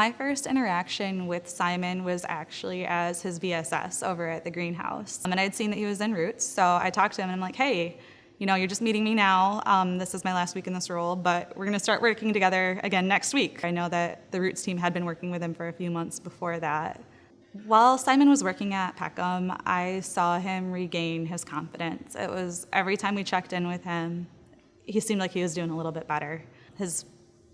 My first interaction with Simon was actually as his VSS over at the greenhouse. And I'd seen that he was in Roots, so I talked to him and I'm like, hey, you're just meeting me now. This is my last week in this role, but we're going to start working together again next week. I know that the Roots team had been working with him for a few months before that. While Simon was working at Peckham, I saw him regain his confidence. It was every time we checked in with him, he seemed like he was doing a little bit better. His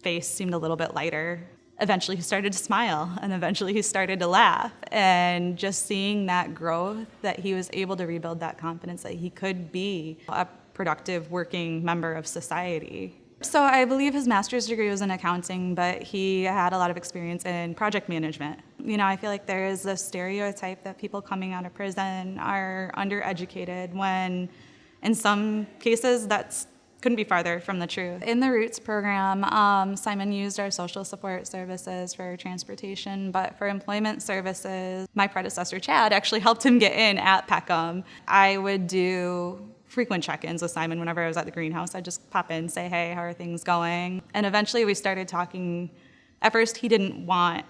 face seemed a little bit lighter. Eventually he started to smile, and eventually he started to laugh. And just seeing that growth, that he was able to rebuild that confidence, that he could be a productive working member of society. So I believe his master's degree was in accounting, but he had a lot of experience in project management. I feel like there is this stereotype that people coming out of prison are undereducated when in some cases that's couldn't be farther from the truth. In the Roots program, Simon used our social support services for transportation, but for employment services, my predecessor, Chad, actually helped him get in at Peckham. I would do frequent check-ins with Simon whenever I was at the greenhouse. I'd just pop in, say, hey, how are things going? And eventually we started talking. At first, he didn't want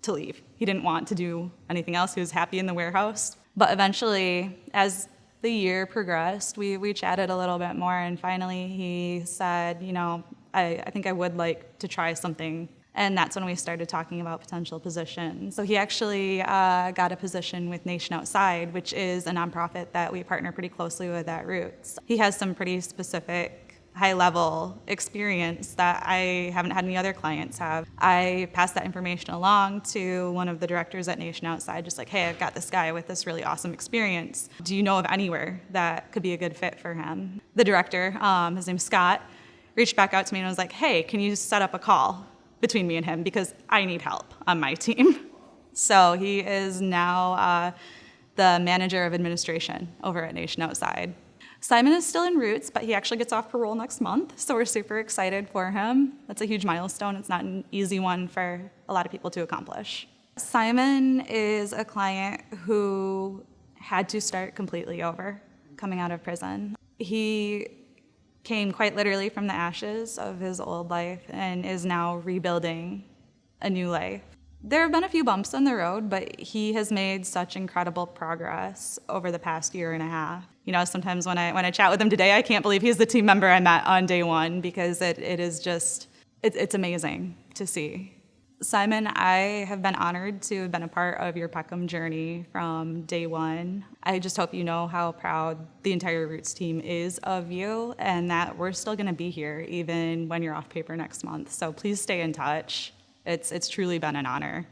to leave. He didn't want to do anything else. He was happy in the warehouse. But eventually, as the year progressed, we chatted a little bit more, and finally he said, I think I would like to try something. And that's when we started talking about potential positions. So he actually got a position with Nation Outside, which is a nonprofit that we partner pretty closely with at Roots. He has some pretty specific high-level experience that I haven't had any other clients have. I passed that information along to one of the directors at Nation Outside, just like, hey, I've got this guy with this really awesome experience. Do you know of anywhere that could be a good fit for him? The director, his name's Scott, reached back out to me and was like, hey, can you set up a call between me and him, because I need help on my team. So he is now the manager of administration over at Nation Outside. Simon is still in Roots, but he actually gets off parole next month, so we're super excited for him. That's a huge milestone. It's not an easy one for a lot of people to accomplish. Simon is a client who had to start completely over coming out of prison. He came quite literally from the ashes of his old life and is now rebuilding a new life. There have been a few bumps in the road, but he has made such incredible progress over the past year and a half. Sometimes when I chat with him today, I can't believe he's the team member I met on day one, because it is just, it's amazing to see. Simon, I have been honored to have been a part of your Peckham journey from day one. I just hope you know how proud the entire Roots team is of you, and that we're still going to be here even when you're off paper next month. So please stay in touch. It's truly been an honor.